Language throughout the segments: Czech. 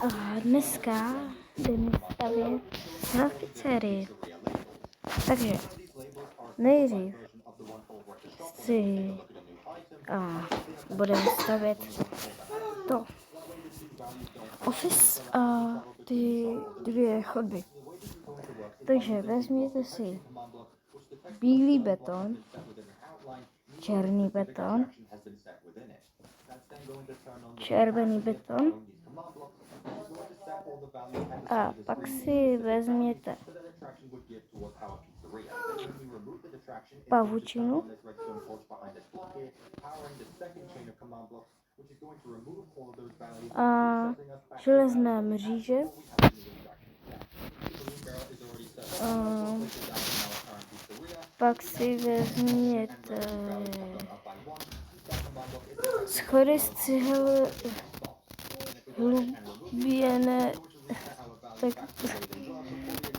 A dneska jdeme stavět na pizzerii. Takže nejdřív si budeme stavět to office a ty dvě chodby. Takže vezměte si bílý beton, černý beton, červený beton a pak si vezměte pavučinu a železné mříže pak si vezměte schody z cihel hluběné, tak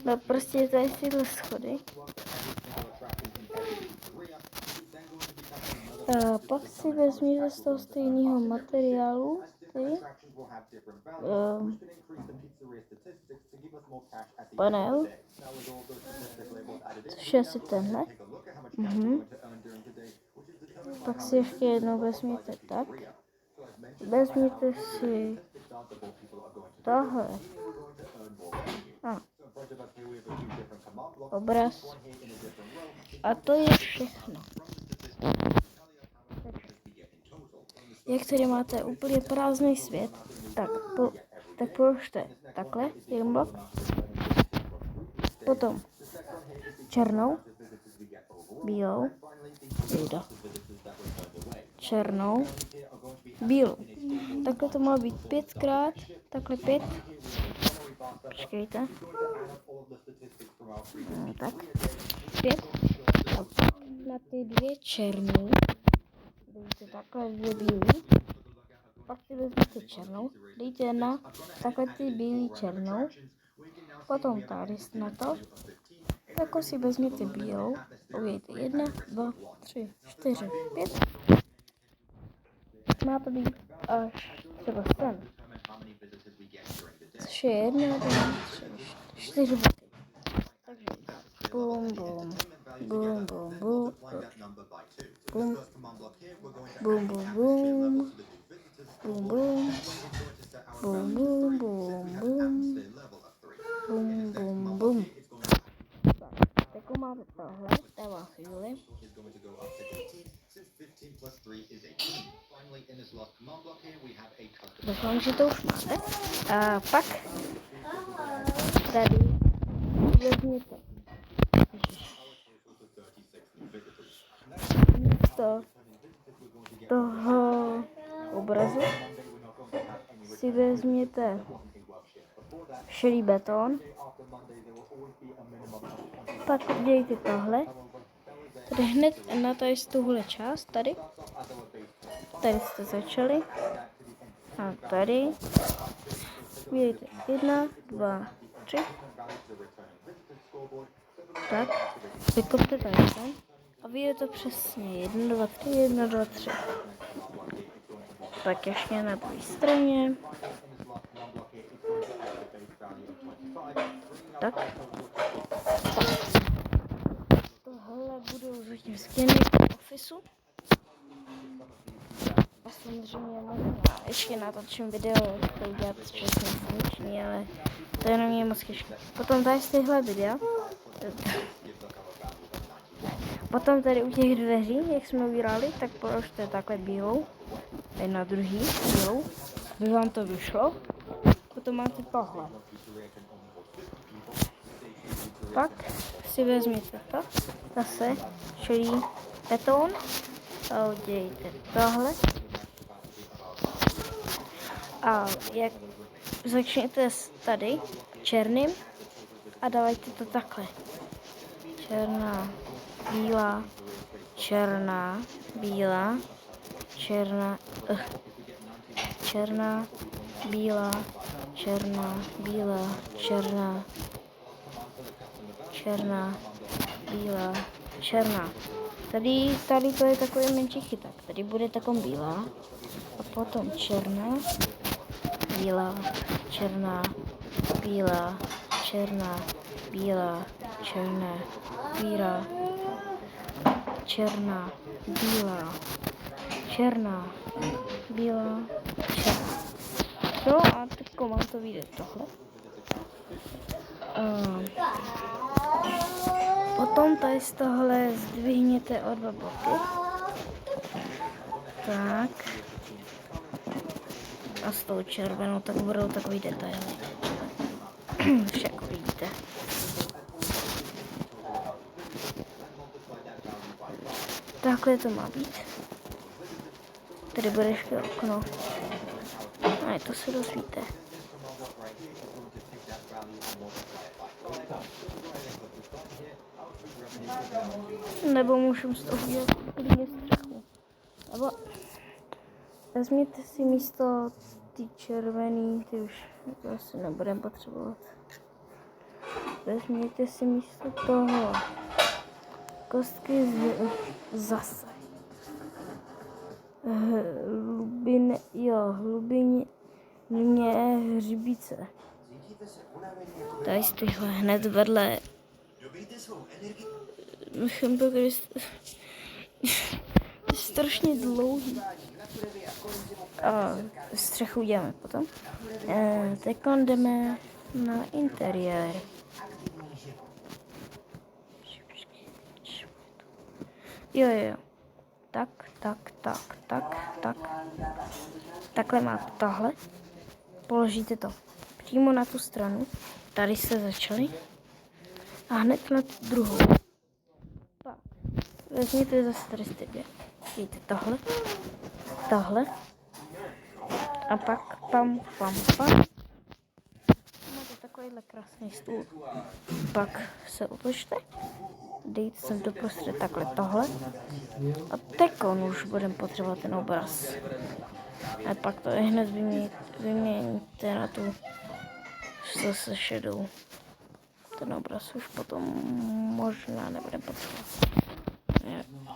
no prostě tady tyhle schody. Pak si vezměte z toho stejného materiálu panel, což je asi tenhle. Pak si ještě jednou vezměte tak. Vezměte si tohle. Obraz. A to je všechno. Jak tady máte úplně prázdný svět, tak položte takhle, jeden blok, potom černou, bílou, černou, bílou. Takhle to má být 5krát, takhle 5. Počkejte. Tak, 5. A na ty dvě černý dejte takhle dvě bílý. Pak si vezměte černou, dejte na takhle ty bílý černou. Potom tady na to, jako si vezměte bílou, uvidíte 1, 2, 3, 4, 5. Má to být až třeba sem. Což je 1, 2, 3, 4 bloky. Takže bum, bum, bum, bum, bum, bum, bum, bum, bum. Bum, bum, bum, bum, bum, bum, bum, bum, bum. Tak, jako máme tohle, dává chvíli. Doufám, že to už máte. A pak tady vezměte místo toho obrazu si vezměte šedý beton, pak udělejte tohle, tady hned na tady tuhle část, tady jste začali a tady udělejte 1, 2, 3, tak, vykopte tady ten a vyjde to přesně 1, 2, 3, 1, 2, 3. Tak ještě na druhé straně. Tak. Tohle budou zatím stěny ofisu. A samozřejmě možná ještě natočím video, jak to udělat časem funkční, ale to je na mě moc těžké. Potom tady z těchhle videa. Potom tady u těch dveří, jak jsme udělali, tak položte takhle bílou. Tady na druhý bílou, aby vám to vyšlo. Potom máte tohle. Pak si vezměte to, zase šedý beton a udělejte tohle. A jak začněte tady černým a dávajte to takhle. Černá, bílá, černá, bílá, černá, černá, bílá, černá, bílá, černá, černá, bílá, černá. Tady to je takový menší chyták. Tady bude taková bílá a potom černá, bílá, černá, bílá, černá, bílá, černá, bílá, černá, bílá, černá, bílá, černá. No a teď vám to vyjde tohle. Potom tady z tohle zdvihněte o 2 bloky. Tak. A s tou červenou tak budou takový detaily. Však vidíte. Takhle to má být. Tady bude ještě okno. A to se dozvíte. Nebo můžu z toho dělat klidně střechu. Nebo vezměte si místo ty červený, ty už to asi nebudeme potřebovat. Vezměte si místo toho kostky zase. Hlubině hřibice. Tady stojíhle hned vedle. Hamburger je strašně dlouhý. A střechu uděláme potom. Teď jdeme na interiér. Jo. Tak. Takhle máte tohle. Položíte to přímo na tu stranu. Tady se začali. A hned na tu druhou. Pak vezměte zase tady stejně. Dejte tohle. A pak pam. Máte takovýhle krásný stůl. Pak se otočte. Dejte sem doprostřed takhle tohle. A tekon už budeme potřebovat ten obraz. A pak to hned vyměníte na tu se šedou. Ten obraz už potom možná nebudeme potřebovat.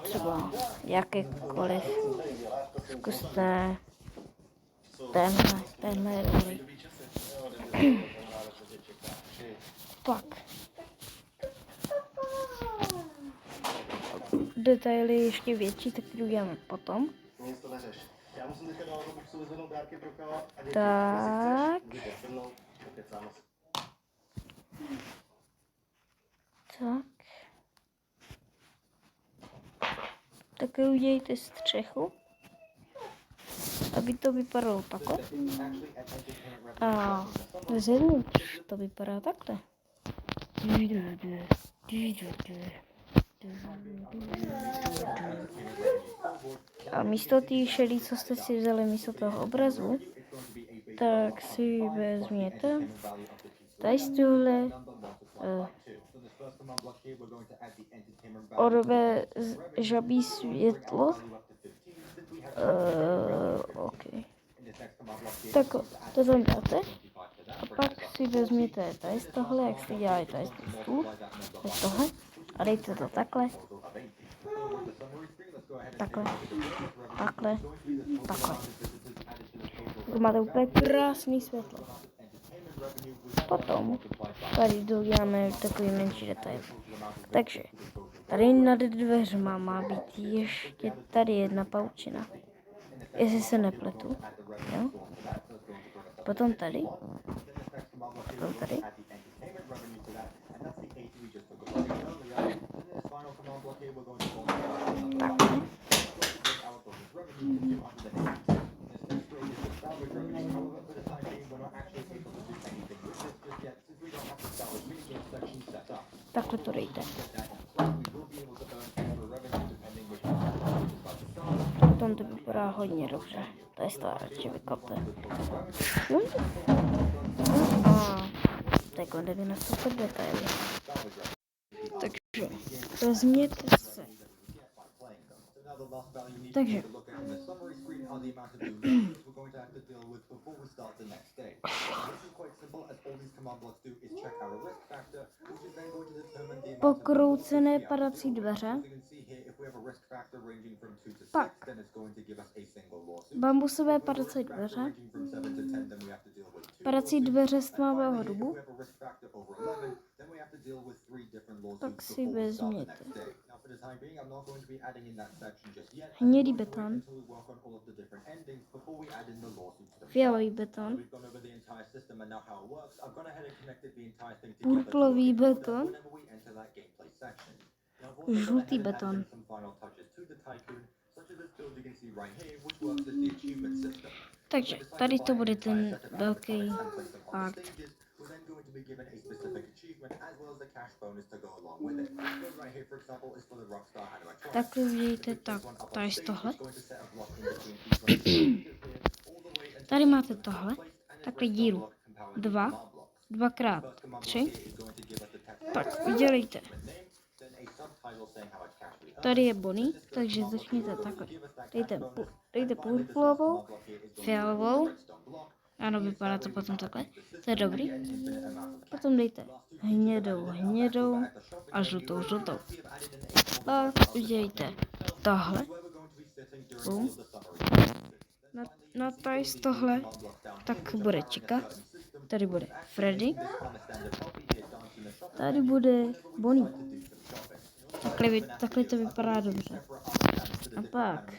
Třeba jakýkoliv. Zkuste tenhle je dobrý. Pak detaily ještě větší, tak ty uděláme potom. Tak. Tak udělejte střechu, aby to vypadalo takhle. A zevnitř to vypadá takhle. A místo té šedý, co jste si vzali místo toho obrazu, tak si vezměte tady z tohle orové žabí světlo. OK. Tak to tam dáte. A pak si vezměte tady z tohle, jak jste dělali tady z toho stůl, z tohle, a dejte to takhle. Tak máte úplně krásný světlo. Potom tady doděláme takový menší detail. Takže tady nad dveřma má být ještě tady jedna paučina. Jestli se nepletu. Jo? Potom tady. Takhle. Takhle to dejte. Potom to vypadá hodně dobře. To je staráče vykope. A teď jdeme na super detaily. Takže vezměte se. Takže pokroucené padací dveře, pak bambusové padací dveře, padací dveře z tmavého dubu, pak si vezměte hnědý beton, fialový beton, purplový beton, žlutý beton. Takže tady to bude ten velký akt. Tak udějte tak, tady z tohle. Tady máte tohle, takhle díru. 2x3. Tak udělejte. Tady je Bonnie, takže začněte takhle. Dejte purplovou, fialovou. Ano, vypadá to potom takhle. To je dobrý. Potom dejte hnědou a žlutou. Pak udělejte tohle. Na tady z tohle tak bude Chica. Tady bude Freddy. Tady bude Bonnie. Takhle to vypadá dobře. A pak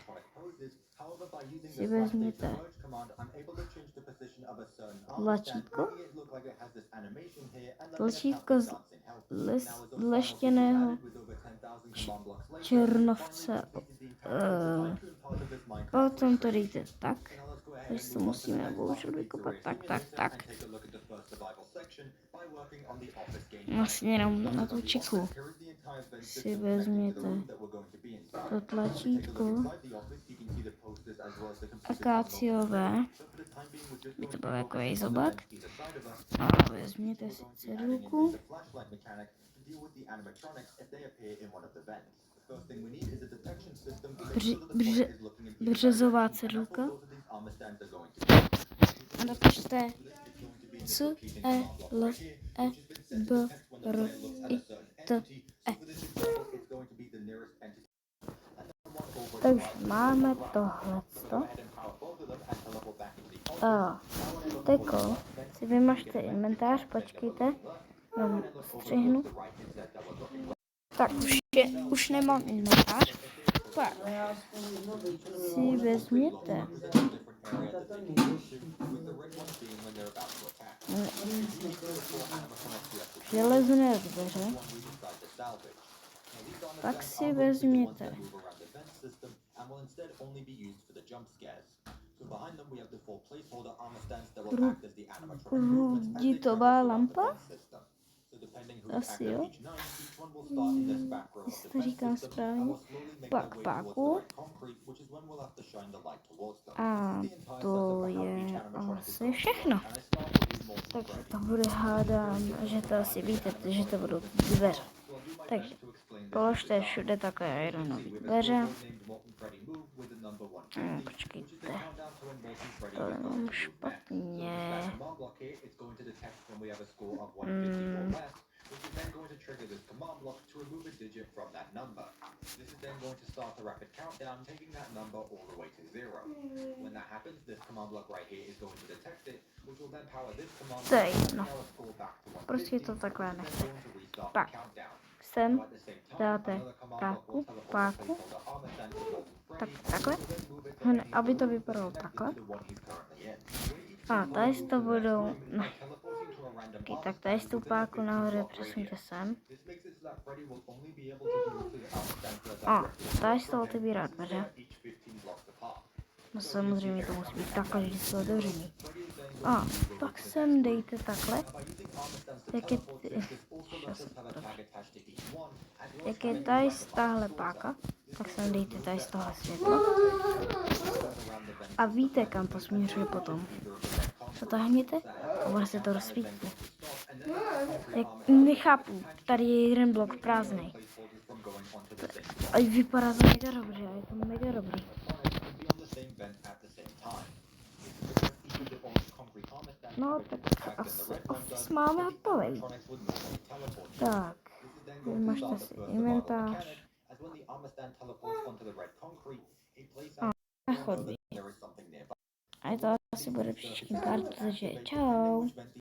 si vezměte tlačítko z leštěného černovce. Potom to dejte tak. Takže to musíme bohužel vykopat. Tak. Vlastně jenom na tu čiku si vezměte to tlačítko akáciové, by to byl jako zobák, a vezměte si cedulku, březová cedulka a napište C, E, L, E, B, R, I, T, E. Takže máme tohleto. Teďko si vymažte inventář, počkejte, střihnu. Tak už nemám inventář. Pak si vezměte železné dveře. Pak si vezměte růditová lampa. Asi jo. Jestli to říkám správně. Pak páku. A to je asi všechno. Takže to bude, hádám, že to asi víte, že to budou dveře. Takže položte všude takové ironové dveře. Počkejte. To mám špatně. To je jedno. Prostě to takhle nechce. Pak sem dáte páku. Takhle. Aby to vypadalo takhle. A tady to budou... Ne. Okay, tak tady tu páku nahoře přesuňte sem. A tady se to otevírá dveře. No samozřejmě to musí být takhle, že se otevření. A pak sem dejte takhle. Jak je tady tahle páka, tak sem dejte tady z toho světla. A víte, kam to směřuje potom. Zatáhněte a bude se to rozsvítí. Nechápu, tady je jeden blok prázdný. A vypadá to mega dobře, je to mega dobrý. No, tak asi Office máme hotový. Tak, vymažte si inventář. A chodby. A to asi bude příští part, takže čau.